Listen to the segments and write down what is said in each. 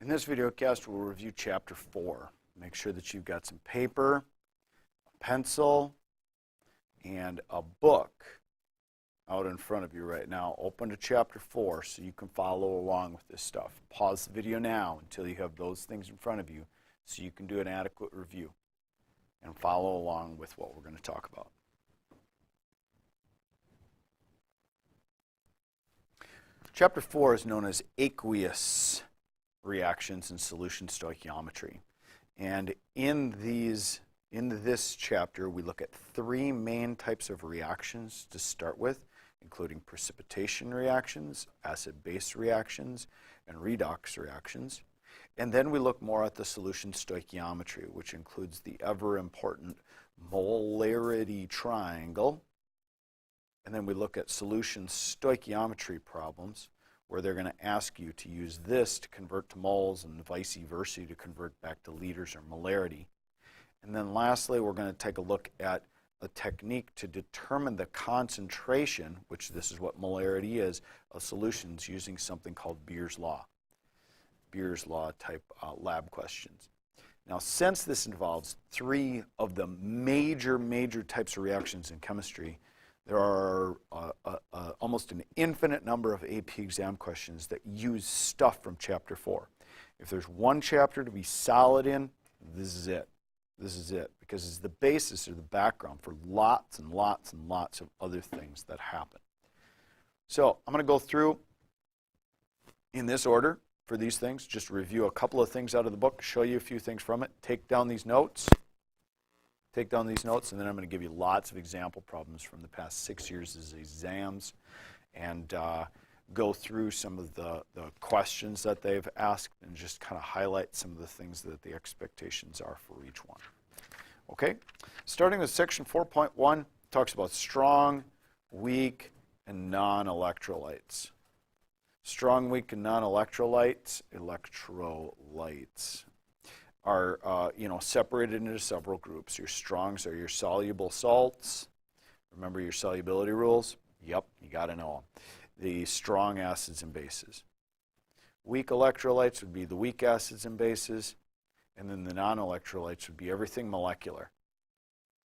In this videocast, we'll review Chapter 4. Make sure that you've got some paper, a pencil, and a book out in front of you right now. Open to Chapter 4 so you can follow along with this stuff. Pause the video now until you have those things in front of you so you can do an adequate review and follow along with what we're going to talk about. Chapter 4 is known as Aqueous Reactions and Solution Stoichiometry. And in this chapter, we look at three main types of reactions to start with, including precipitation reactions, acid-base reactions, and redox reactions. And then we look more at the solution stoichiometry, which includes the ever-important molarity triangle. And then we look at solution stoichiometry problems, where they're going to ask you to use this to convert to moles and vice versa to convert back to liters or molarity. And then lastly, we're going to take a look at a technique to determine the concentration, which this is what molarity is, of solutions using something called Beer's Law. Beer's Law type lab questions. Now, since this involves three of the major types of reactions in chemistry, there are almost an infinite number of AP exam questions that use stuff from Chapter 4. If there's one chapter to be solid in, this is it. This is it, because it's the basis or the background for lots and lots and lots of other things that happen. So I'm going to go through in this order for these things, just review a couple of things out of the book, show you a few things from it, take down these notes. Take down these notes, and then I'm going to give you lots of example problems from the past 6 years' exams and go through some of the questions that they've asked and just kind of highlight some of the things that the expectations are for each one. Okay, starting with section 4.1, talks about strong, weak, and non-electrolytes. Strong, weak, and non-electrolytes, electrolytes, are separated into several groups. Your strongs are your soluble salts. Remember your solubility rules? Yep, you got to know them. The strong acids and bases. Weak electrolytes would be the weak acids and bases, and then the non-electrolytes would be everything molecular.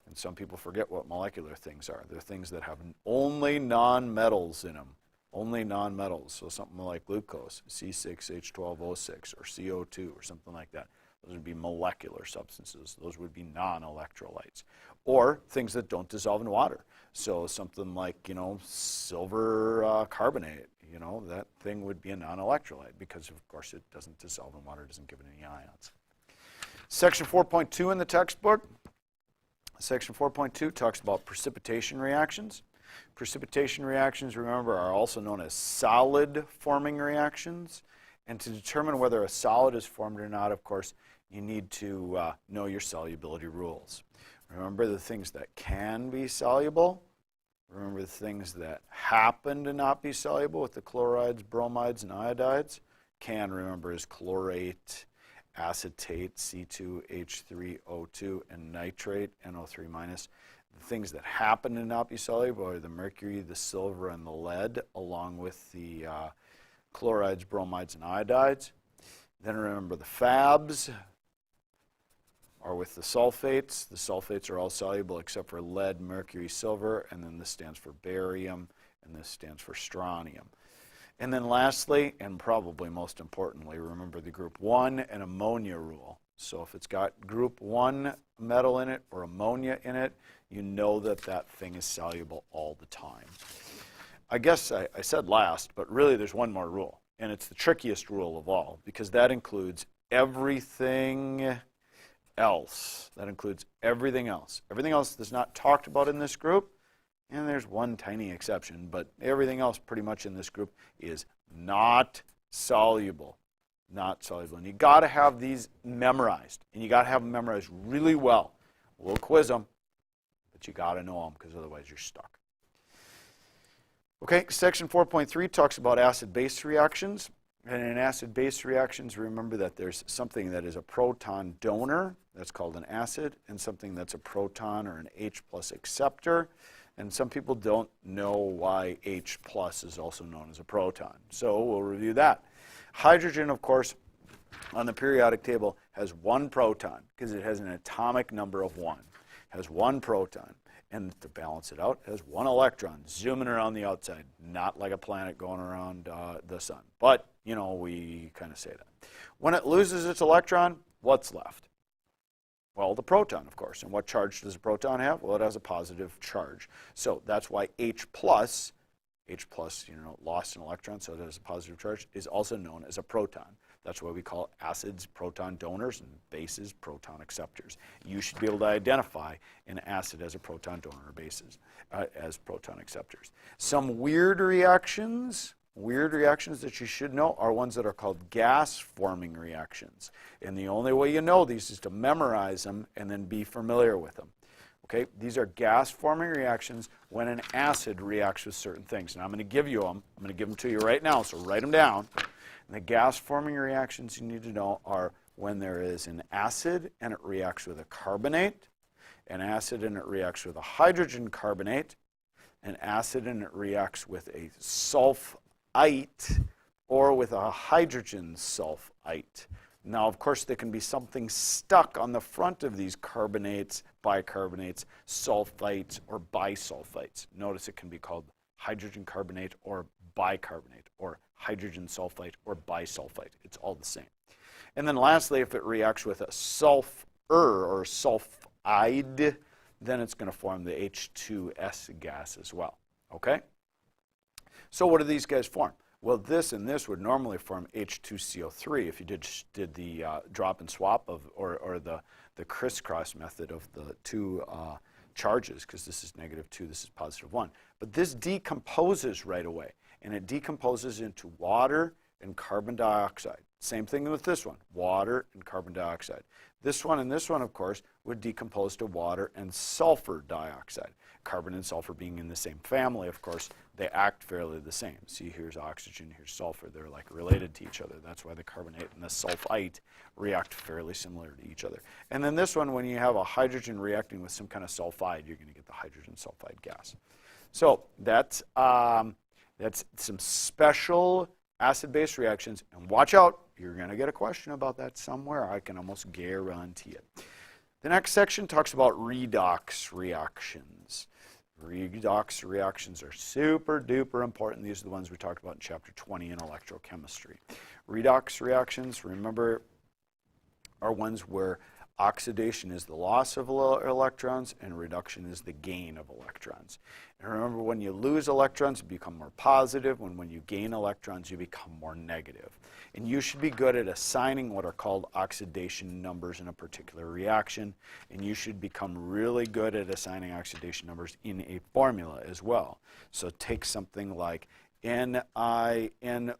And some people forget what molecular things are. They're things that have only non-metals in them. Only non-metals. So something like glucose, C6H12O6, or CO2, or something like that. Those would be molecular substances. Those would be non-electrolytes. Or things that don't dissolve in water. So something like, silver carbonate, that thing would be a non-electrolyte because, of course, it doesn't dissolve in water, it doesn't give it any ions. Section 4.2 in the textbook. Section 4.2 talks about precipitation reactions. Precipitation reactions, remember, are also known as solid-forming reactions. And to determine whether a solid is formed or not, of course, you need to know your solubility rules. Remember the things that can be soluble. Remember the things that happen to not be soluble with the chlorides, bromides, and iodides. Can, remember, is chlorate, acetate, C2H3O2, and nitrate, NO3-. The things that happen to not be soluble are the mercury, the silver, and the lead, along with the chlorides, bromides, and iodides. Then remember the Fabs are with the sulfates. The sulfates are all soluble except for lead, mercury, silver, and then this stands for barium, and this stands for strontium. And then lastly, and probably most importantly, remember the group 1 and ammonia rule. So if it's got group 1 metal in it or ammonia in it, you know that that thing is soluble all the time. I guess I said last, but really there's one more rule, and it's the trickiest rule of all, because that includes everything else. That includes everything else. Everything else that's not talked about in this group, and there's one tiny exception, but everything else pretty much in this group is not soluble. Not soluble. And you got to have these memorized, and you got to have them memorized really well. We'll quiz them, but you got to know them, because otherwise you're stuck. Okay, section 4.3 talks about acid-base reactions. And in acid-base reactions, remember that there's something that is a proton donor, that's called an acid, and something that's a proton or an H+ acceptor. And some people don't know why H+ is also known as a proton. So we'll review that. Hydrogen, of course, on the periodic table has one proton because it has an atomic number of 1. Has one proton. And to balance it out, it has one electron zooming around the outside, not like a planet going around the sun. But, you know, we kind of say that. When it loses its electron, what's left? Well, the proton, of course. And what charge does a proton have? Well, it has a positive charge. So that's why H+, you know, lost an electron, so it has a positive charge, is also known as a proton. That's why we call acids proton donors and bases proton acceptors. You should be able to identify an acid as a proton donor or bases as proton acceptors. Some weird reactions that you should know are ones that are called gas-forming reactions. And the only way you know these is to memorize them and then be familiar with them. Okay, these are gas-forming reactions when an acid reacts with certain things. And I'm going to give you them. I'm going to give them to you right now, so write them down. And the gas-forming reactions you need to know are when there is an acid and it reacts with a carbonate, an acid and it reacts with a hydrogen carbonate, an acid and it reacts with a sulfite or with a hydrogen sulfite. Now, of course, there can be something stuck on the front of these carbonates, bicarbonates, sulfites, or bisulfites. Notice it can be called hydrogen carbonate or bicarbonate, or hydrogen sulfite or bisulfite. It's all the same. And then lastly, if it reacts with a sulfur or sulfide, then it's going to form the H2S gas as well. Okay? So what do these guys form? Well, this and this would normally form H2CO3 if you did the drop and swap of, or the crisscross method of the two charges, because this is -2, this is +1. But this decomposes right away, and it decomposes into water and carbon dioxide. Same thing with this one, water and carbon dioxide. This one and this one, of course, would decompose to water and sulfur dioxide. Carbon and sulfur being in the same family, of course, they act fairly the same. See, here's oxygen, here's sulfur. They're like related to each other. That's why the carbonate and the sulfite react fairly similar to each other. And then this one, when you have a hydrogen reacting with some kind of sulfide, you're going to get the hydrogen sulfide gas. So that's some special acid-base reactions. And watch out, you're going to get a question about that somewhere. I can almost guarantee it. The next section talks about redox reactions. Redox reactions are super duper important. These are the ones we talked about in chapter 20 in electrochemistry. Redox reactions, remember, are ones where oxidation is the loss of electrons and reduction is the gain of electrons. And remember, when you lose electrons, you become more positive. When you gain electrons, you become more negative. And you should be good at assigning what are called oxidation numbers in a particular reaction. And you should become really good at assigning oxidation numbers in a formula as well. So take something like NiNO3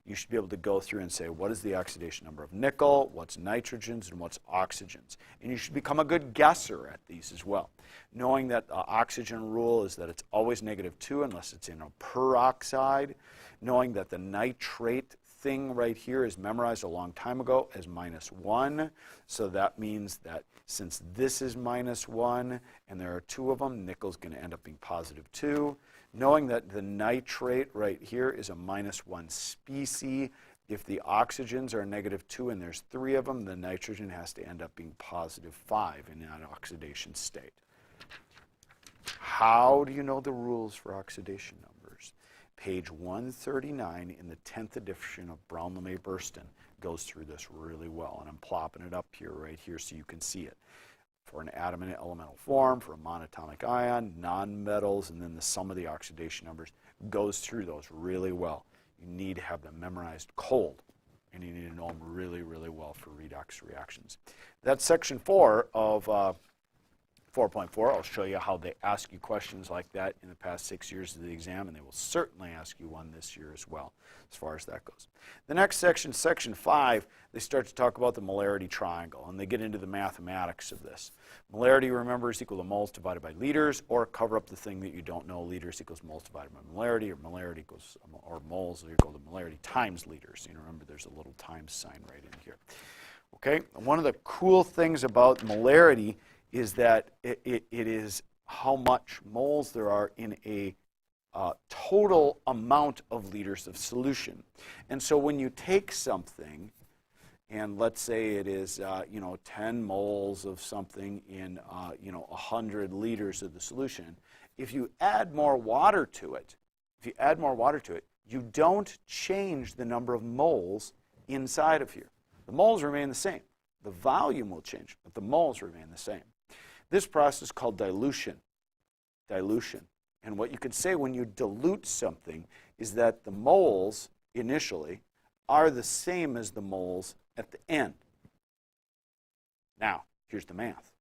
You should be able to go through and say, what is the oxidation number of nickel, what's nitrogens, and what's oxygens? And you should become a good guesser at these as well. Knowing that the oxygen rule is that it's always -2 unless it's in a peroxide. Knowing that the nitrate thing right here is memorized a long time ago as -1. So that means that since this is -1 and there are 2 of them, nickel's going to end up being +2. Knowing that the nitrate right here is a -1 species. If the oxygens are -2 and there's 3 of them, the nitrogen has to end up being +5 in that oxidation state. How do you know the rules for oxidation numbers? Page 139 in the 10th edition of Brown-LeMay-Burston goes through this really well, and I'm plopping it up here, right here, so you can see it. For an atom in an elemental form, for a monatomic ion, nonmetals, and then the sum of the oxidation numbers goes through those really well. You need to have them memorized cold, and you need to know them really, really well for redox reactions. That's section 4 of 4.4. I'll show you how they ask you questions like that in the past 6 years of the exam, and they will certainly ask you one this year as well, as far as that goes. The next section, section 5, they start to talk about the molarity triangle, and they get into the mathematics of this. Molarity, remember, is equal to moles divided by liters, or cover up the thing that you don't know. Liters equals moles divided by molarity, or molarity equals, or moles are equal to molarity times liters. You know, remember, there's a little times sign right in here. Okay, one of the cool things about molarity is that it is how much moles there are in a total amount of liters of solution. And so when you take something, and let's say it is 10 moles of something in 100 liters of the solution, if you add more water to it, you don't change the number of moles inside of here. The moles remain the same. The volume will change, but the moles remain the same. This process is called dilution. And what you could say when you dilute something is that the moles initially are the same as the moles at the end. Now, here's the math.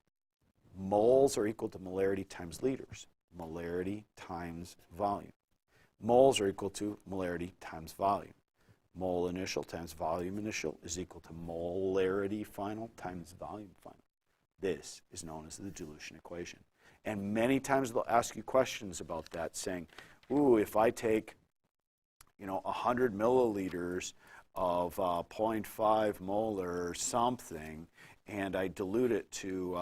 Moles are equal to molarity times liters. Molarity times volume. Moles are equal to molarity times volume. Mole initial times volume initial is equal to molarity final times volume final. This is known as the dilution equation. And many times they'll ask you questions about that, saying, ooh, if I take 100 milliliters of 0.5 molar something and I dilute it to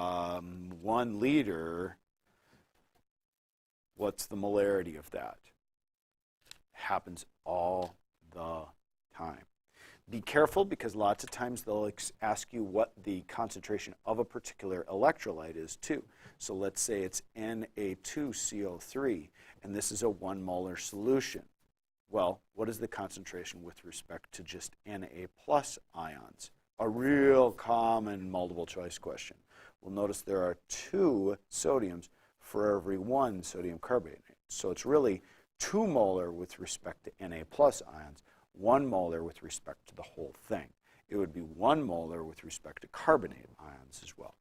1 liter, what's the molarity of that? Happens all the time. Be careful, because lots of times they'll ask you what the concentration of a particular electrolyte is too. So let's say it's Na2CO3 and this is a 1 molar solution. Well, what is the concentration with respect to just Na plus ions? A real common multiple choice question. Well, notice there are 2 sodiums for every 1 sodium carbonate. So it's really 2 molar with respect to Na plus ions, 1 molar with respect to the whole thing. It would be 1 molar with respect to carbonate ions as well.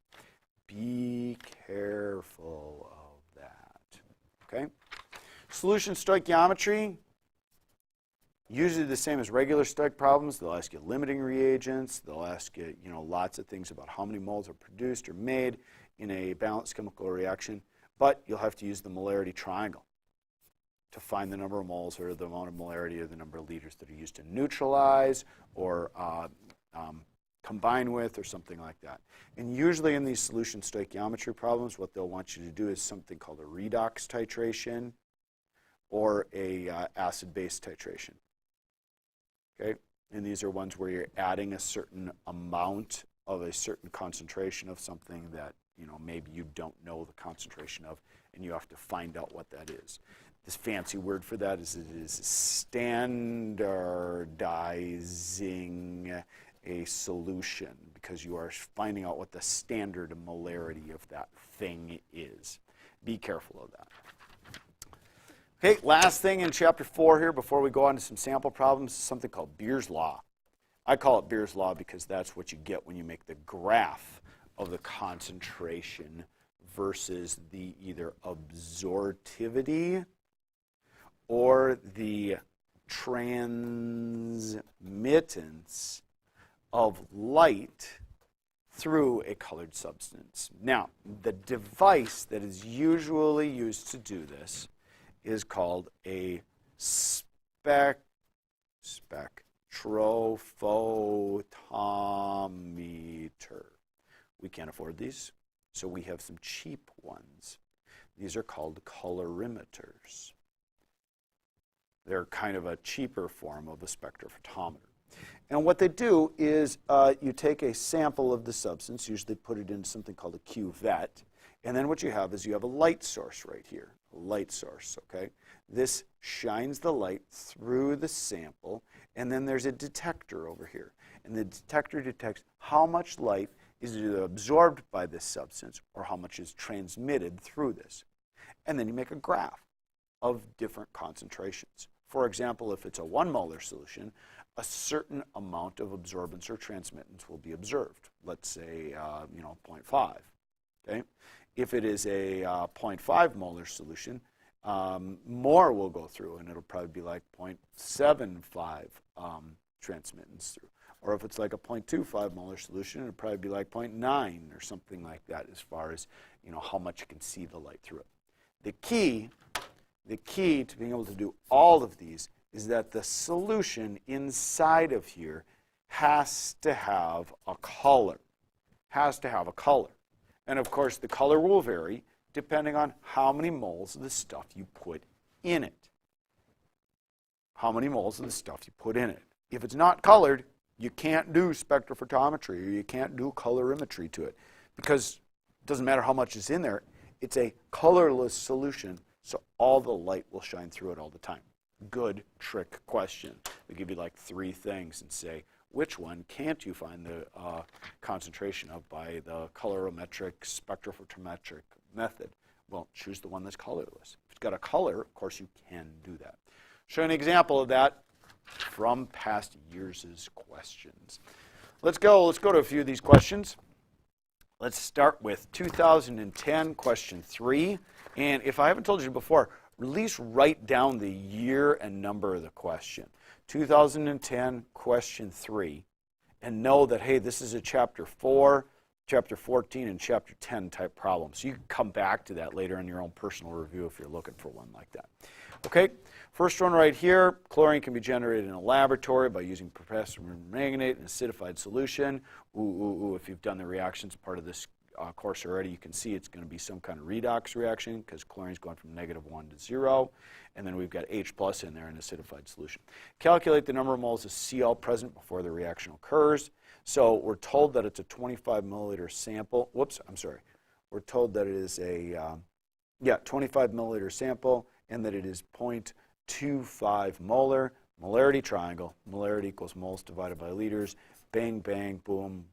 Be careful of that. Okay? Solution stoichiometry, usually the same as regular stoich problems. They'll ask you limiting reagents. They'll ask you, lots of things about how many moles are produced or made in a balanced chemical reaction. But you'll have to use the molarity triangle to find the number of moles or the amount of molarity or the number of liters that are used to neutralize or combine with or something like that. And usually in these solution stoichiometry problems, what they'll want you to do is something called a redox titration or a acid-base titration. Okay? And these are ones where you're adding a certain amount of a certain concentration of something that maybe you don't know the concentration of, and you have to find out what that is. This fancy word for that is standardizing a solution, because you are finding out what the standard molarity of that thing is. Be careful of that. Okay, last thing in chapter 4 here before we go on to some sample problems is something called Beer's Law. I call it Beer's Law because that's what you get when you make the graph of the concentration versus the either absorptivity or the transmittance of light through a colored substance. Now, the device that is usually used to do this is called a spectrophotometer. We can't afford these, so we have some cheap ones. These are called colorimeters. They're kind of a cheaper form of a spectrophotometer. And what they do is you take a sample of the substance, usually put it in something called a cuvette, and then what you have is you have a light source right here, a light source, okay? This shines the light through the sample, and then there's a detector over here. And the detector detects how much light is either absorbed by this substance or how much is transmitted through this. And then you make a graph of different concentrations. For example, if it's a 1 molar solution, a certain amount of absorbance or transmittance will be observed. Let's say, 0.5. Okay? If it is a 0.5 molar solution, more will go through, and it'll probably be like 0.75 transmittance through. Or if it's like a 0.25 molar solution, it'll probably be like 0.9 or something like that as far as how much you can see the light through it. The key to being able to do all of these is that the solution inside of here has to have a color. Has to have a color. And of course, the color will vary depending on how many moles of the stuff you put in it. how many moles of the stuff you put in it. If it's not colored, you can't do spectrophotometry or you can't do colorimetry to it because it doesn't matter how much is in there. It's a colorless solution, so all the light will shine through it all the time. Good trick question. They give you like 3 things and say, which one can't you find the concentration of by the colorimetric, spectrophotometric method? Well, choose the one that's colorless. If it's got a color, of course, you can do that. Show an example of that from past years' questions. Let's go to a few of these questions. Let's start with 2010, question 3. And if I haven't told you before, at least write down the year and number of the question. 2010, question 3. And know that, hey, this is a chapter 4, chapter 14, and chapter 10 type problem. So you can come back to that later in your own personal review if you're looking for one like that. Okay, first one right here, chlorine can be generated in a laboratory by using potassium permanganate in acidified solution. If you've done the reactions part of this course already, you can see it's going to be some kind of redox reaction because chlorine is going from -1 to 0. And then we've got H plus in there in acidified solution. Calculate the number of moles of Cl present before the reaction occurs. So we're told that it's a 25 milliliter sample. Whoops, I'm sorry. We're told that it is a 25 milliliter sample and that it is 0.25 molar. Molarity triangle. Molarity equals moles divided by liters. Bang, bang, boom.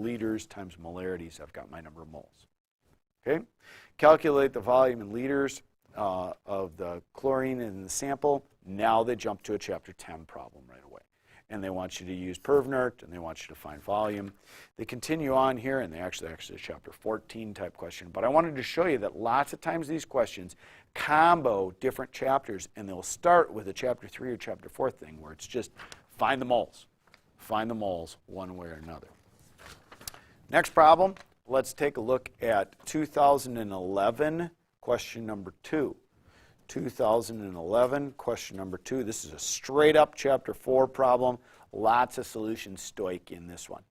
Liters times molarities. I've got my number of moles. Okay? Calculate the volume in liters of the chlorine in the sample. Now they jump to a chapter 10 problem right away. And they want you to use PervNert, and they want you to find volume. They continue on here, and they actually a chapter 14 type question. But I wanted to show you that lots of times these questions combo different chapters, and they'll start with a chapter 3 or chapter 4 thing where it's just find the moles. Find the moles one way or another. Next problem, let's take a look at 2011, question number 2. 2011, question number 2. This is a straight up chapter 4 problem. Lots of solution stoich in this one.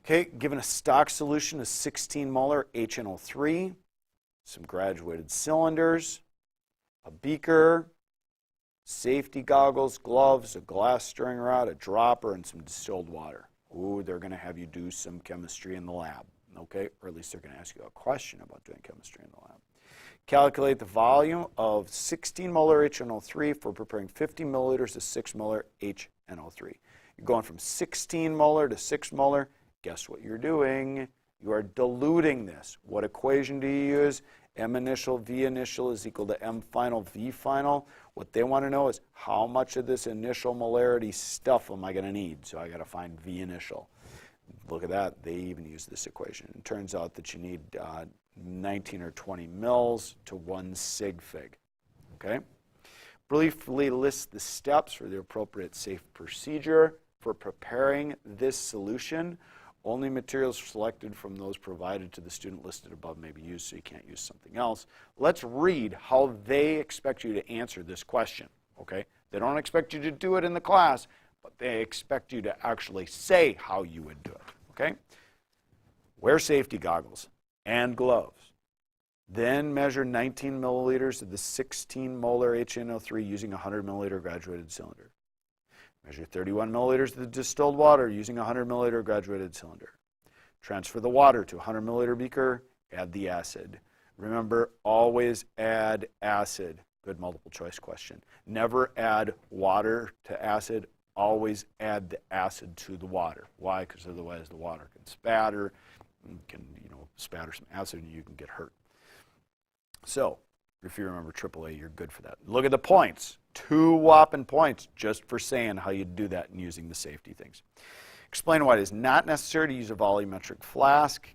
Okay, given a stock solution of 16 molar HNO3, some graduated cylinders, a beaker, safety goggles, gloves, a glass stirring rod, a dropper, and some distilled water. Ooh, they're going to have you do some chemistry in the lab, okay? Or at least they're going to ask you a question about doing chemistry in the lab. Calculate the volume of 16 molar HNO3 for preparing 50 milliliters of 6 molar HNO3. You're going from 16 molar to 6 molar. Guess what you're doing? You are diluting this. What equation do you use? M initial, V initial is equal to M final, V final. What they want to know is how much of this initial molarity stuff am I going to need? So I got to find V initial. Look at that. They even use this equation. It turns out that you need 19 or 20 mils to 1 sig fig. Okay? Briefly list the steps for the appropriate safe procedure for preparing this solution. Only materials selected from those provided to the student listed above may be used, so you can't use something else. Let's read how they expect you to answer this question, okay? They don't expect you to do it in the class, but they expect you to actually say how you would do it, okay? Wear safety goggles and gloves. Then measure 19 milliliters of the 16 molar HNO3 using a 100 milliliter graduated cylinder. Measure 31 milliliters of the distilled water using a 100 milliliter graduated cylinder. Transfer the water to a 100 milliliter beaker, add the acid. Remember, always add acid. Good multiple choice question. Never add water to acid. Always add the acid to the water. Why? Because otherwise the water can spatter, spatter some acid and you can get hurt. So, if you remember AAA, you're good for that. Look at the points. 2 whopping points just for saying how you do that and using the safety things. Explain why it is not necessary to use a volumetric flask,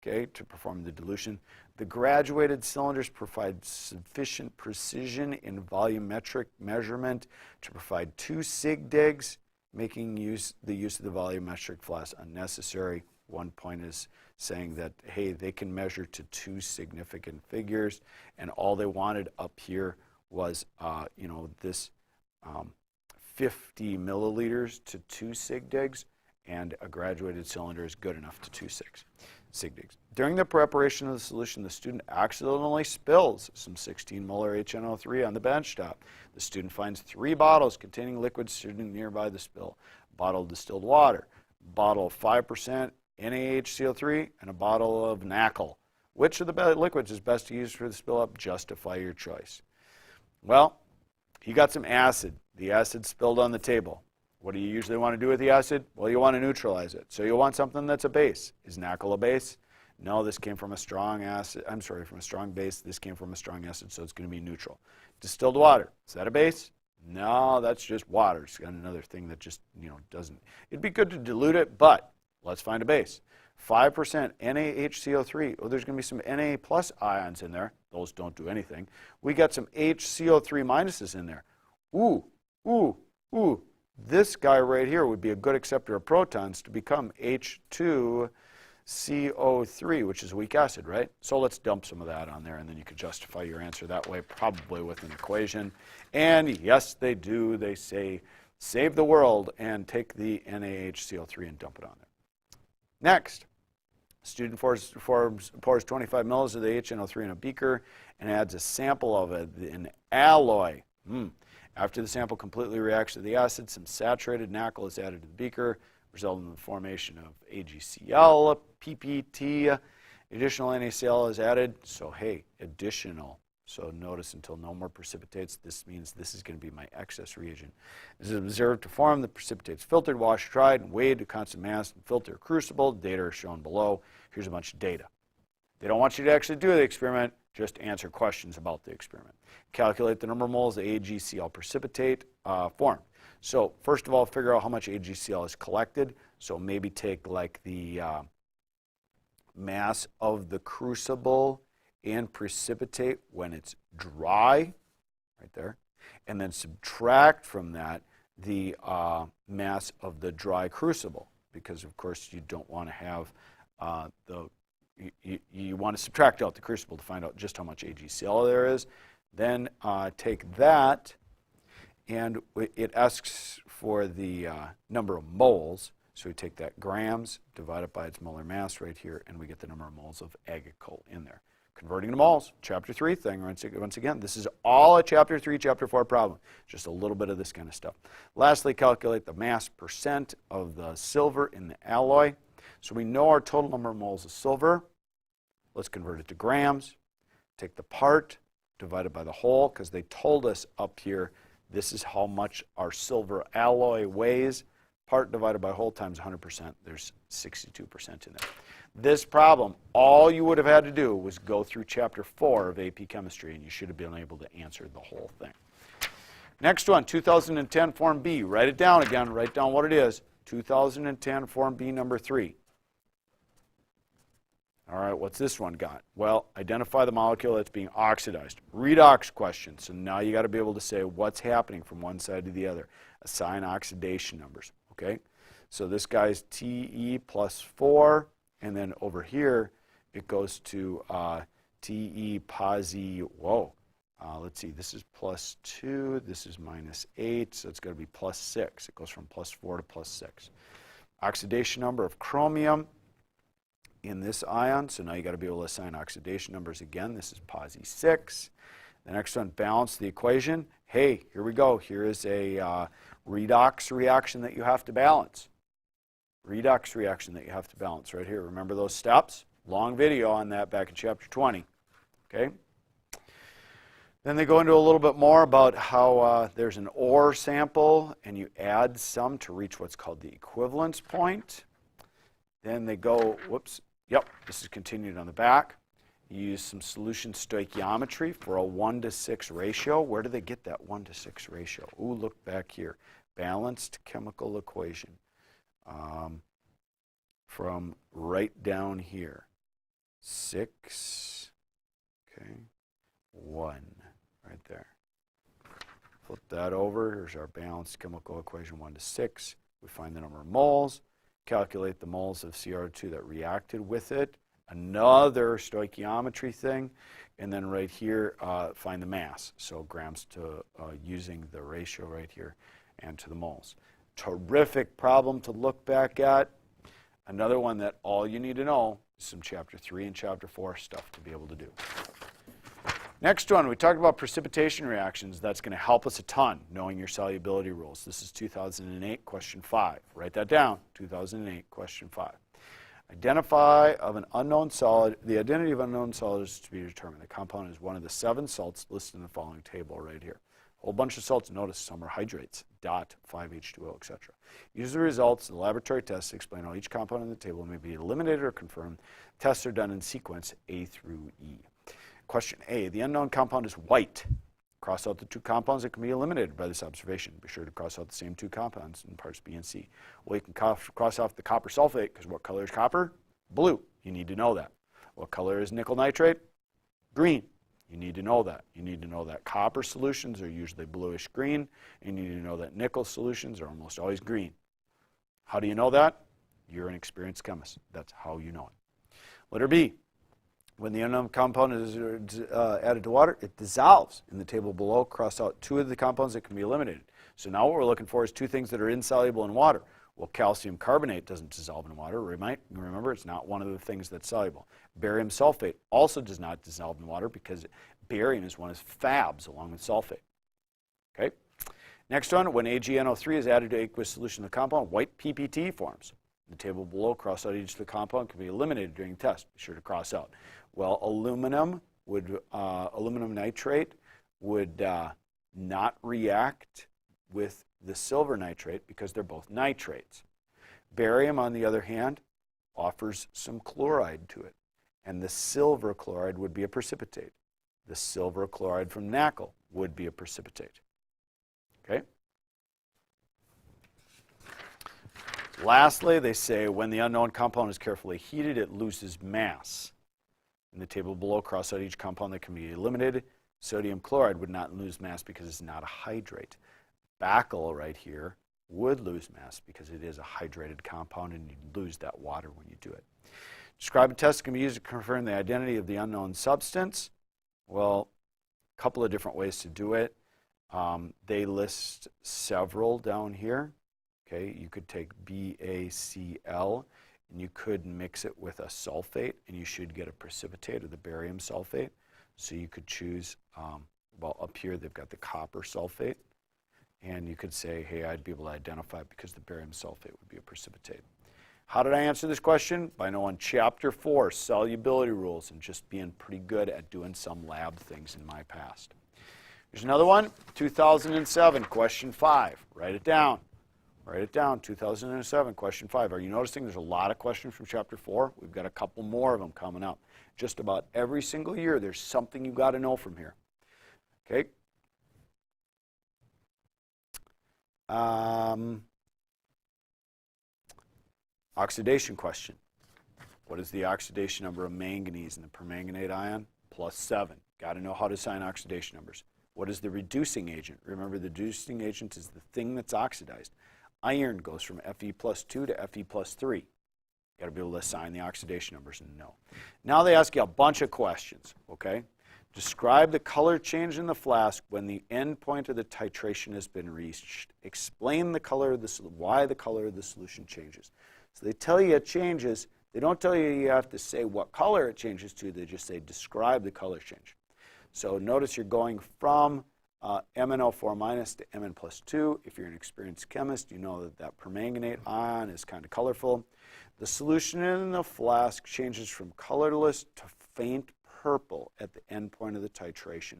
okay, to perform the dilution. The graduated cylinders provide sufficient precision in volumetric measurement to provide 2 sig digs, making the use of the volumetric flask unnecessary. One point is saying that, hey, they can measure to 2 significant figures, and all they wanted up here was, this 50 milliliters to 2 sig digs, and a graduated cylinder is good enough to 2 sigs. sig. During the preparation of the solution, the student accidentally spills some 16 molar HNO3 on the bench top. The student finds 3 bottles containing liquid sitting nearby the spill. A bottle of distilled water, a bottle of 5% NaHCO3, and a bottle of NaCl. Which of the liquids is best to use for the spill up? Justify your choice. Well, you got some acid. The acid spilled on the table. What do you usually want to do with the acid? Well, you want to neutralize it. So you want something that's a base. Is NaCl a base? No, this came from a strong acid. I'm sorry, from a strong base. This came from a strong acid, so it's going to be neutral. Distilled water. Is that a base? No, that's just water. It's got another thing that just, doesn't. It'd be good to dilute it, but let's find a base. 5% NaHCO3. Oh, there's going to be some Na plus ions in there. Those don't do anything. We got some HCO3 minuses in there. Ooh, ooh, ooh. This guy right here would be a good acceptor of protons to become H2CO3, which is a weak acid, right? So let's dump some of that on there, and then you could justify your answer that way, probably with an equation. And yes, they do. They say, save the world and take the NaHCO3 and dump it on there. Next, the student pours 25 mils of the HNO3 in a beaker and adds a sample of it in alloy. After the sample completely reacts to the acid, some saturated NaCl is added to the beaker, resulting in the formation of AgCl, PPT. Additional NaCl is added, so hey, additional. So notice until no more precipitates, this means this is going to be my excess reagent. This is observed to form. The precipitates filtered, washed, tried, and weighed to constant mass and filter crucible. Data are shown below. Here's a bunch of data. They don't want you to actually do the experiment, just answer questions about the experiment. Calculate the number of moles of AgCl precipitate formed. So first of all, figure out how much AgCl is collected. So maybe take like the mass of the crucible and precipitate when it's dry, right there, and then subtract from that the mass of the dry crucible, because of course you don't want to have you want to subtract out the crucible to find out just how much AgCl there is. Then take that, and it asks for the number of moles. So we take that grams, divide it by its molar mass right here, and we get the number of moles of Agricola in there. Converting to moles, Chapter 3 thing. Once again, this is all a Chapter 3, Chapter 4 problem. Just a little bit of this kind of stuff. Lastly, calculate the mass percent of the silver in the alloy. So we know our total number of moles of silver. Let's convert it to grams. Take the part, divide it by the whole, because they told us up here this is how much our silver alloy weighs. Part divided by whole times 100%. There's 62% in there. This problem, all you would have had to do was go through Chapter 4 of AP Chemistry, and you should have been able to answer the whole thing. Next one, 2010 Form B. Write it down again. Write down what it is. 2010 Form B number 3. All right, what's this one got? Well, identify the molecule that's being oxidized. Redox question. So now you got to be able to say what's happening from one side to the other. Assign oxidation numbers, okay? So this guy's Te plus 4, and then over here it goes to Te posi, whoa. Let's see, this is plus 2, this is minus 8, so it's going to be plus 6. It goes from plus 4 to plus 6. Oxidation number of chromium in this ion, so now you got to be able to assign oxidation numbers again. This is posi 6. The next one, balance the equation. Hey, here we go. Here is a redox reaction that you have to balance. Redox reaction that you have to balance right here. Remember those steps? Long video on that back in Chapter 20. Okay. Then they go into a little bit more about how there's an ore sample and you add some to reach what's called the equivalence point. Then they go, whoops, yep, this is continued on the back. You use some solution stoichiometry for a 1:6 ratio. Where do they get that 1:6 ratio? Ooh, look back here. Balanced chemical equation. From right down here. 6, okay, 1, right there. Flip that over. Here's our balanced chemical equation 1:6. We find the number of moles. Calculate the moles of CR2 that reacted with it. Another stoichiometry thing. And then right here, find the mass. So grams to using the ratio right here and to the moles. Terrific problem to look back at. Another one that all you need to know some Chapter 3 and Chapter 4 stuff to be able to do. Next one, we talked about precipitation reactions. That's going to help us a ton, knowing your solubility rules. This is 2008, question 5. Write that down, 2008, question 5. Identify of an unknown solid. The identity of unknown solid is to be determined. The compound is one of the 7 salts listed in the following table right here. A whole bunch of salts. Notice some are hydrates, DOT, 5H2O, etc. Use the results of the laboratory tests to explain how each compound in the table may be eliminated or confirmed. Tests are done in sequence A through E. Question A, the unknown compound is white. Cross out the 2 compounds that can be eliminated by this observation. Be sure to cross out the same 2 compounds in parts B and C. Well, you can cross off the copper sulfate, because what color is copper? Blue. You need to know that. What color is nickel nitrate? Green. You need to know that. You need to know that copper solutions are usually bluish green, and you need to know that nickel solutions are almost always green. How do you know that? You're an experienced chemist. That's how you know it. Letter B. When the unknown compound is added to water, it dissolves. In the table below, cross out 2 of the compounds that can be eliminated. So now what we're looking for is 2 things that are insoluble in water. Well, calcium carbonate doesn't dissolve in water. Remember, it's not one of the things that's soluble. Barium sulfate also does not dissolve in water because barium is one of FABs along with sulfate. Okay? Next one, when AgNO3 is added to aqueous solution of the compound, white PPT forms. In the table below, cross out each of the compound can be eliminated during the test. Be sure to cross out. Well, aluminum nitrate would not react with the silver nitrate because they're both nitrates. Barium, on the other hand, offers some chloride to it, and the silver chloride would be a precipitate. The silver chloride from NaCl would be a precipitate. Okay? Lastly, they say when the unknown compound is carefully heated, it loses mass. In the table below, cross out each compound that can be eliminated. Sodium chloride would not lose mass because it's not a hydrate. Bacyl right here would lose mass because it is a hydrated compound and you lose that water when you do it. Describe a test that can be used to confirm the identity of the unknown substance. Well, a couple of different ways to do it. They list several down here. Okay, you could take BaCl and you could mix it with a sulfate and you should get a precipitate of the barium sulfate. So you could choose, well, up here they've got the copper sulfate, and you could say, hey, I'd be able to identify it because the barium sulfate would be a precipitate. How did I answer this question? By knowing Chapter 4, solubility rules, and just being pretty good at doing some lab things in my past. Here's another one, 2007, question 5. Write it down. Write it down, 2007, question 5. Are you noticing there's a lot of questions from Chapter 4? We've got a couple more of them coming up. Just about every single year, there's something you've got to know from here. Okay? Oxidation question. What is the oxidation number of manganese in the permanganate ion? +7. Got to know how to assign oxidation numbers. What is the reducing agent? Remember, the reducing agent is the thing that's oxidized. Iron goes from Fe+2 to Fe+3. You've got to be able to assign the oxidation numbers and know. Now they ask you a bunch of questions, okay? Describe the color change in the flask when the end point of the titration has been reached. Explain the color of why the color of the solution changes. So they tell you it changes. They don't tell you you have to say what color it changes to. They just say describe the color change. So notice you're going from MnO4- to Mn+2. If you're an experienced chemist, you know that that permanganate ion is kind of colorful. The solution in the flask changes from colorless to faint purple at the end point of the titration.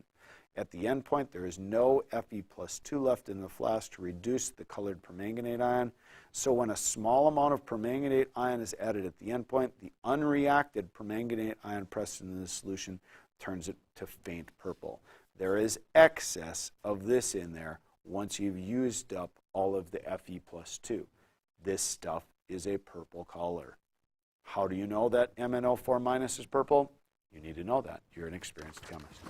At the end point, there is no Fe+2 left in the flask to reduce the colored permanganate ion. So when a small amount of permanganate ion is added at the end point, the unreacted permanganate ion pressed into the solution turns it to faint purple. There is excess of this in there once you've used up all of the Fe+2. This stuff is a purple color. How do you know that MnO4- is purple? You need to know that. You're an experienced chemist.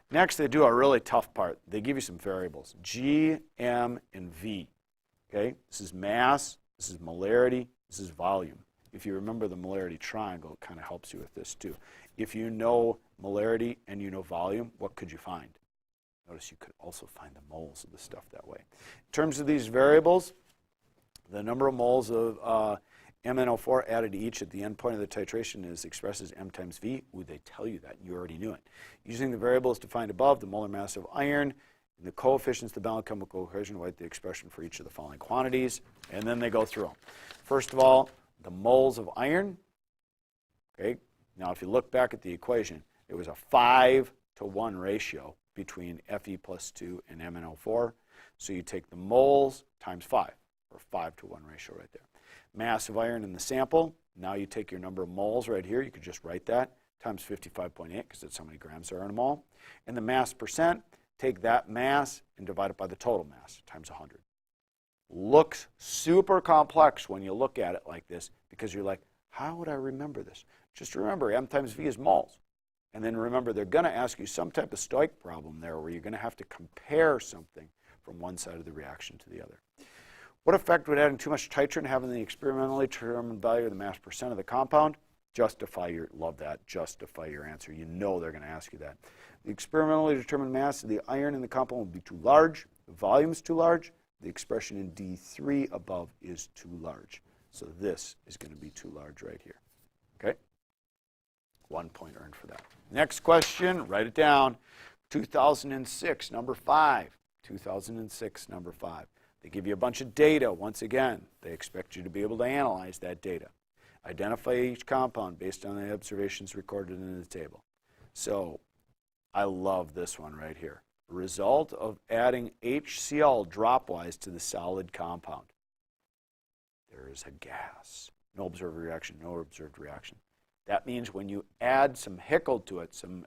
Next, they do a really tough part. They give you some variables, G, M, and V. Okay? This is mass, this is molarity, this is volume. If you remember the molarity triangle, it kind of helps you with this too. If you know molarity and you know volume, what could you find? Notice you could also find the moles of the stuff that way. In terms of these variables, the number of moles of MnO4 added to each at the end point of the titration is expressed as M times V. Ooh, they tell you that. You already knew it. Using the variables defined above, the molar mass of iron, and the coefficients, the balanced chemical equation, write the expression for each of the following quantities, and then they go through them. First of all, the moles of iron. Okay. Now, if you look back at the equation, it was a 5-to-1 ratio between Fe plus 2 and MnO4. So you take the moles times 5, or 5-to-1 ratio right there. Mass of iron in the sample. Now you take your number of moles right here. You could just write that times 55.8 because that's how many grams there are in a mole. And the mass percent, take that mass and divide it by the total mass times 100. Looks super complex when you look at it like this because you're like, how would I remember this? Just remember, M times V is moles. And then remember, they're going to ask you some type of stoich problem there where you're going to have to compare something from one side of the reaction to the other. What effect would adding too much titrant have on the experimentally determined value of the mass percent of the compound? Justify your, love that, justify your answer. You know they're going to ask you that. The experimentally determined mass of the iron in the compound will be too large. The volume is too large. The expression in D3 above is too large. So this is going to be too large right here. Okay? 1 point earned for that. Next question, write it down. 2006, number 5. 2006, number 5. They give you a bunch of data. Once again, they expect you to be able to analyze that data. Identify each compound based on the observations recorded in the table. So I love this one right here. Result of adding HCl dropwise to the solid compound. There is a gas. No observed reaction, no observed reaction. That means when you add some Hickel to it, some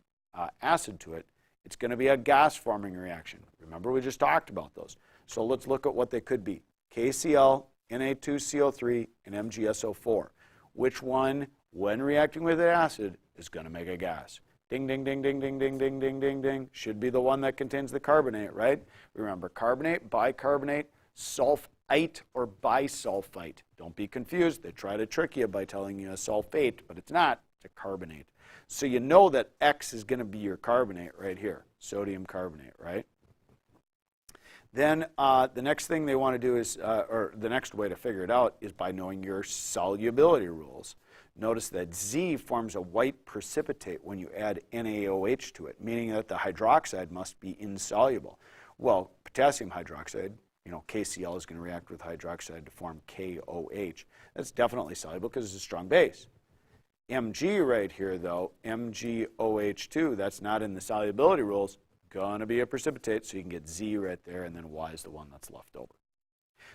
acid to it, it's going to be a gas-forming reaction. Remember, we just talked about those. So let's look at what they could be. KCl, Na2CO3, and MgSO4. Which one, when reacting with acid, is going to make a gas? Ding, ding, ding, ding, ding, ding, ding, ding, ding, ding. Should be the one that contains the carbonate, right? Remember, carbonate, bicarbonate, sulfite, or bisulfite. Don't be confused. They try to trick you by telling you a sulfate, but it's not. It's a carbonate. So you know that X is going to be your carbonate right here, sodium carbonate, right? Then the next thing they want to do is, or the next way to figure it out is by knowing your solubility rules. Notice that Z forms a white precipitate when you add NaOH to it, meaning that the hydroxide must be insoluble. Well, potassium hydroxide, you know, KCl is going to react with hydroxide to form KOH. That's definitely soluble because it's a strong base. Mg right here, though, MgOH2, that's not in the solubility rules, going to be a precipitate, so you can get Z right there, and then Y is the one that's left over.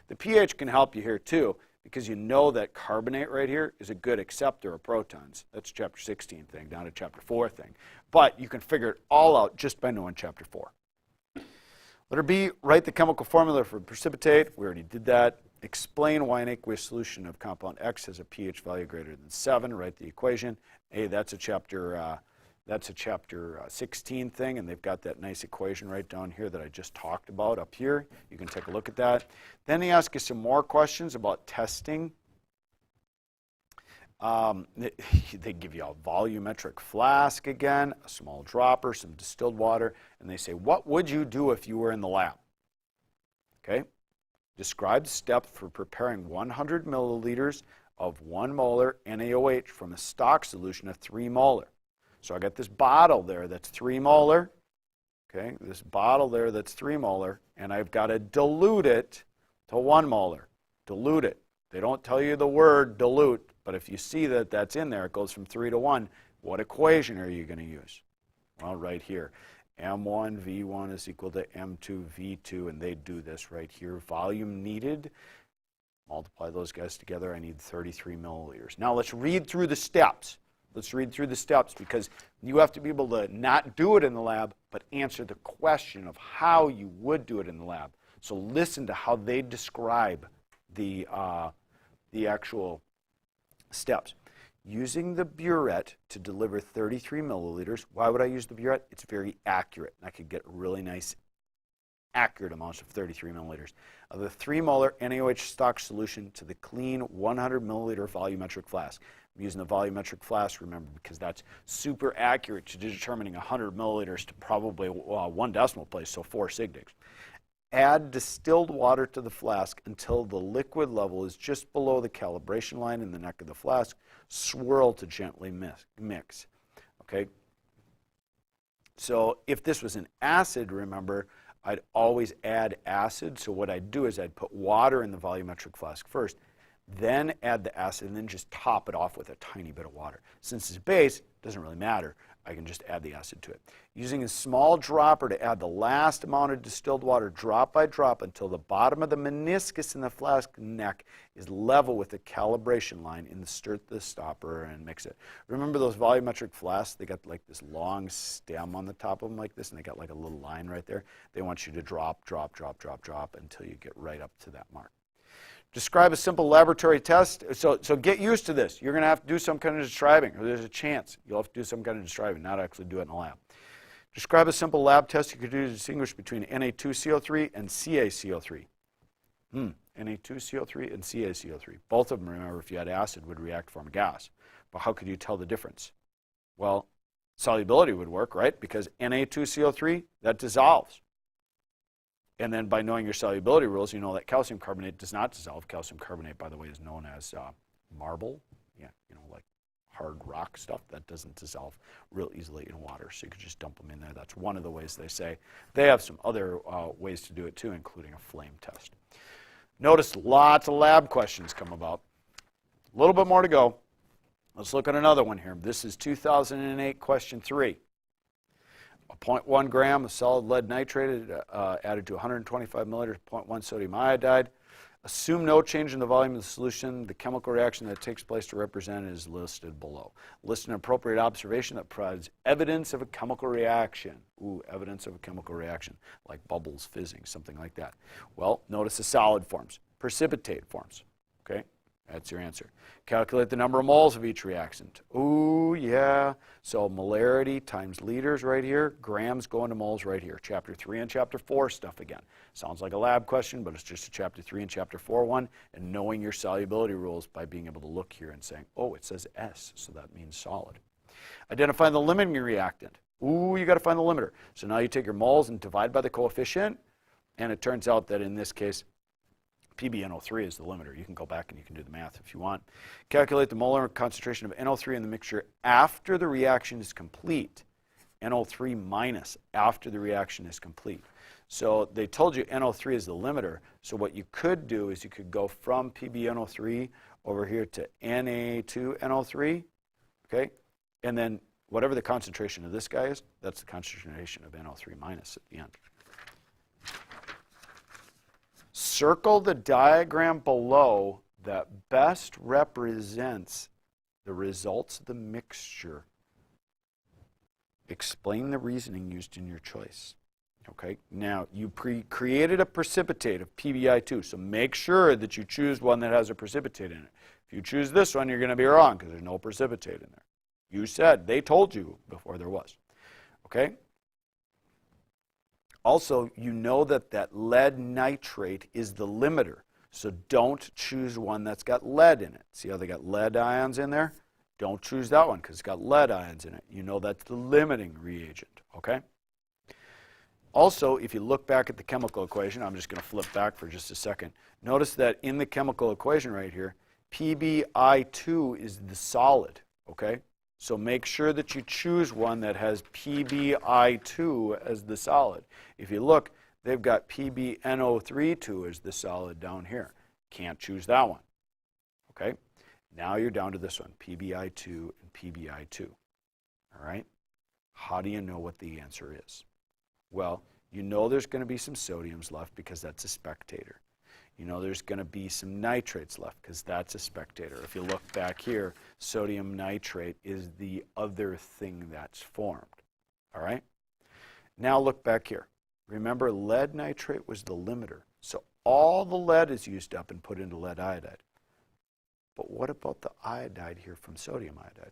The pH can help you here, too, because you know that carbonate right here is a good acceptor of protons. That's chapter 16 thing, down to chapter 4 thing. But you can figure it all out just by knowing chapter 4. Letter B, write the chemical formula for precipitate. We already did that. Explain why an aqueous solution of compound X has a pH value greater than 7. Write the equation. A, that's a chapter 16 thing, and they've got that nice equation right down here that I just talked about up here. You can take a look at that. Then he asks you some more questions about testing. They give you a volumetric flask again, a small dropper, some distilled water, and they say, what would you do if you were in the lab? Okay? Describe the step for preparing 100 milliliters of 1 molar NaOH from a stock solution of 3 molar. So I got this bottle there that's 3 molar, okay? This bottle there that's 3 molar, and I've got to dilute it to 1 molar. Dilute it. They don't tell you the word dilute, but if you see that that's in there, it goes from 3 to 1. What equation are you going to use? Well, right here. M1 V1 is equal to M2 V2, and they do this right here. Volume needed. Multiply those guys together. I need 33 milliliters. Now let's read through the steps. Let's read through the steps because you have to be able to not do it in the lab, but answer the question of how you would do it in the lab. So listen to how they describe the actual steps. Using the burette to deliver 33 milliliters. Why would I use the burette? It's very accurate. I could get really nice, accurate amounts of 33 milliliters of the 3 molar NaOH stock solution to the clean 100 milliliter volumetric flask. I'm using the volumetric flask, remember, because that's super accurate to determining 100 milliliters to probably 1 decimal place, so 4 sig digs. Add distilled water to the flask until the liquid level is just below the calibration line in the neck of the flask. Swirl to gently mix. Okay? So if this was an acid, remember, I'd always add acid. So what I'd do is I'd put water in the volumetric flask first, then add the acid, and then just top it off with a tiny bit of water. Since it's base, it doesn't really matter. I can just add the acid to it. Using a small dropper to add the last amount of distilled water drop by drop until the bottom of the meniscus in the flask neck is level with the calibration line, insert the stopper and mix it. Remember those volumetric flasks? They got like this long stem on the top of them like this, and they got like a little line right there. They want you to drop, drop, drop, drop, drop until you get right up to that mark. Describe a simple laboratory test. So get used to this. You're going to have to do some kind of describing, or there's a chance you'll have to do some kind of describing, not actually do it in a lab. Describe a simple lab test you could do to distinguish between Na2CO3 and CaCO3. Na2CO3 and CaCO3. Both of them, remember, if you had acid, would react to form a gas. But how could you tell the difference? Well, solubility would work, right? Because Na2CO3, that dissolves. And then by knowing your solubility rules, you know that calcium carbonate does not dissolve. Calcium carbonate, by the way, is known as marble. Yeah, you know, like hard rock stuff that doesn't dissolve real easily in water. So you could just dump them in there. That's one of the ways they say. They have some other ways to do it too, including a flame test. Notice lots of lab questions come about. A little bit more to go. Let's look at another one here. This is 2008 question 3. A 0.1 gram of solid lead nitrate added to 125 milliliters of 0.1 sodium iodide. Assume no change in the volume of the solution. The chemical reaction that takes place to represent is listed below. List an appropriate observation that provides evidence of a chemical reaction. Ooh, evidence of a chemical reaction, like bubbles, fizzing, something like that. Well, notice the solid forms, precipitate forms, okay? That's your answer. Calculate the number of moles of each reactant. Ooh, yeah. So molarity times liters right here. Grams go into moles right here. Chapter 3 and Chapter 4 stuff again. Sounds like a lab question, but it's just a Chapter 3 and Chapter 4 one. And knowing your solubility rules by being able to look here and saying, oh, it says S, so that means solid. Identify the limiting reactant. Ooh, you got to find the limiter. So now you take your moles and divide by the coefficient. And it turns out that in this case, PbNO3 is the limiter. You can go back and you can do the math if you want. Calculate the molar concentration of NO3 in the mixture after the reaction is complete. NO3 minus after the reaction is complete. So they told you NO3 is the limiter. So what you could do is you could go from PbNO3 over here to Na2NO3, okay? And then whatever the concentration of this guy is, that's the concentration of NO3 minus at the end. Circle the diagram below that best represents the results of the mixture. Explain the reasoning used in your choice. Okay, now you created a precipitate of PbI2, so make sure that you choose one that has a precipitate in it. If you choose this one, you're going to be wrong because there's no precipitate in there. You said, they told you before there was. Okay? Also, you know that lead nitrate is the limiter, so don't choose one that's got lead in it. See how they got lead ions in there? Don't choose that one because it's got lead ions in it. You know that's the limiting reagent, okay? Also, if you look back at the chemical equation, I'm just going to flip back for just a second. Notice that in the chemical equation right here, PbI2 is the solid, okay? So make sure that you choose one that has PbI2 as the solid. If you look, they've got PbNO3 as the solid down here. Can't choose that one. Okay? Now you're down to this one, PbI2 and PbI2. All right? How do you know what the answer is? Well, you know there's going to be some sodiums left because that's a spectator. You know there's going to be some nitrates left because that's a spectator. If you look back here, sodium nitrate is the other thing that's formed. All right? Now look back here. Remember, lead nitrate was the limiter. So all the lead is used up and put into lead iodide. But what about the iodide here from sodium iodide?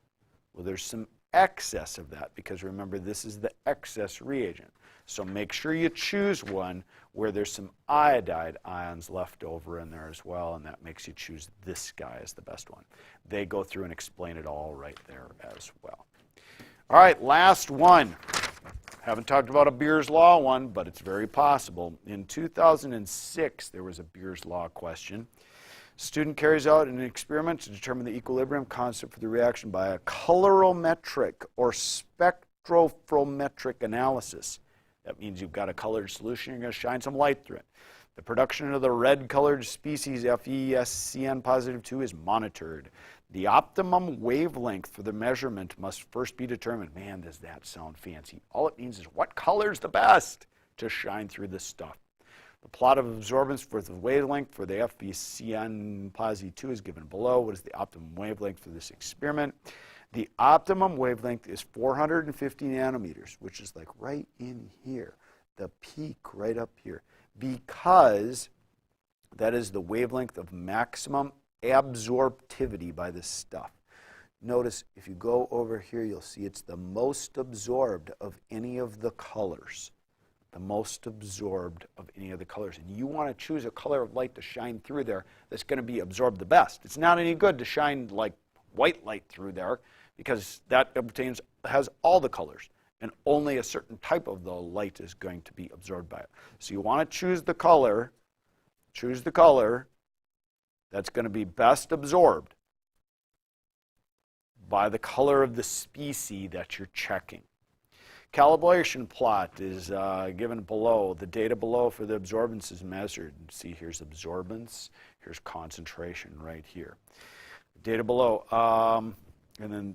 Well, there's some excess of that because remember, this is the excess reagent. So make sure you choose one where there's some iodide ions left over in there as well, and that makes you choose this guy as the best one. They go through and explain it all right there as well. All right, last one. Haven't talked about a Beer's Law one, but it's very possible. In 2006, there was a Beer's Law question. Student carries out an experiment to determine the equilibrium constant for the reaction by a colorimetric or spectrophotometric analysis. That means you've got a colored solution, you're going to shine some light through it. The production of the red-colored species FeSCN positive 2 is monitored. The optimum wavelength for the measurement must first be determined. Man, does that sound fancy. All it means is what color's the best to shine through this stuff. The plot of absorbance for the wavelength for the FeSCN positive 2 is given below. What is the optimum wavelength for this experiment? The optimum wavelength is 450 nanometers, which is like right in here, the peak right up here, because that is the wavelength of maximum absorptivity by this stuff. Notice if you go over here, you'll see it's the most absorbed of any of the colors. The most absorbed of any of the colors. And you want to choose a color of light to shine through there that's going to be absorbed the best. It's not any good to shine like white light through there because that has all the colors. And only a certain type of the light is going to be absorbed by it. So you want to choose the color that's going to be best absorbed by the color of the species that you're checking. Calibration plot is given below. The data below for the absorbance is measured. See, here's absorbance, here's concentration right here. Data below, and then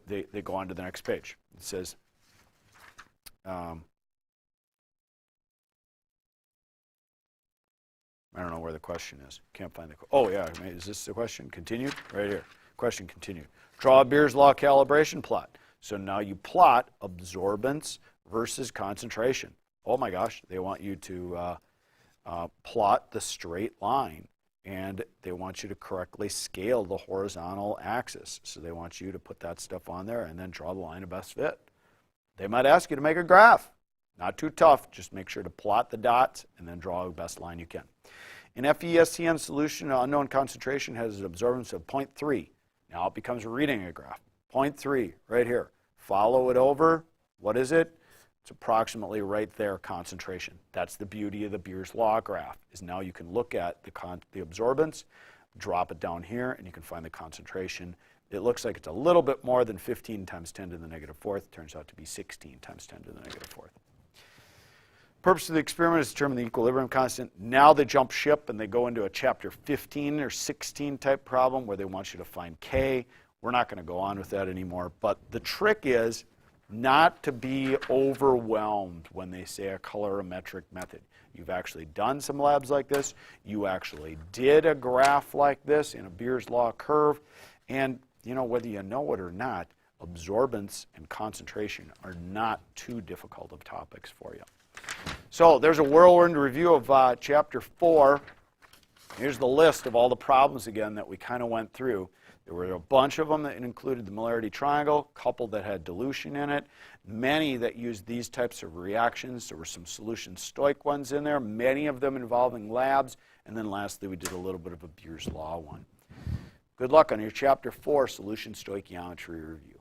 they go on to the next page. It says, I don't know where the question is. Can't find the question. Oh, yeah. Is this the question? Continued? Right here. Question continued. Draw a Beer's Law calibration plot. So now you plot absorbance versus concentration. Oh, my gosh. They want you to plot the straight line. And they want you to correctly scale the horizontal axis. So they want you to put that stuff on there and then draw the line of best fit. They might ask you to make a graph. Not too tough. Just make sure to plot the dots and then draw the best line you can. In FeSCN solution, unknown concentration has an absorbance of 0.3. Now it becomes a reading graph. 0.3 right here. Follow it over. What is it? It's approximately right there, concentration. That's the beauty of the Beer's Law graph, is now you can look at the absorbance, drop it down here, and you can find the concentration. It looks like it's a little bit more than 15 times 10 to the negative fourth. Turns out to be 16 times 10 to the negative fourth. Purpose of the experiment is to determine the equilibrium constant. Now they jump ship and they go into a chapter 15 or 16 type problem where they want you to find K. We're not going to go on with that anymore. But the trick is not to be overwhelmed when they say a colorimetric method. You've actually done some labs like this. You actually did a graph like this in a Beer's Law curve. And you know, whether you know it or not, absorbance and concentration are not too difficult of topics for you. So there's a whirlwind review of Chapter 4. Here's the list of all the problems again that we kind of went through. There were a bunch of them that included the molarity triangle, a couple that had dilution in it, many that used these types of reactions. There were some solution stoich ones in there, many of them involving labs, and then lastly we did a little bit of a Beer's Law one. Good luck on your Chapter 4 solution stoichiometry review.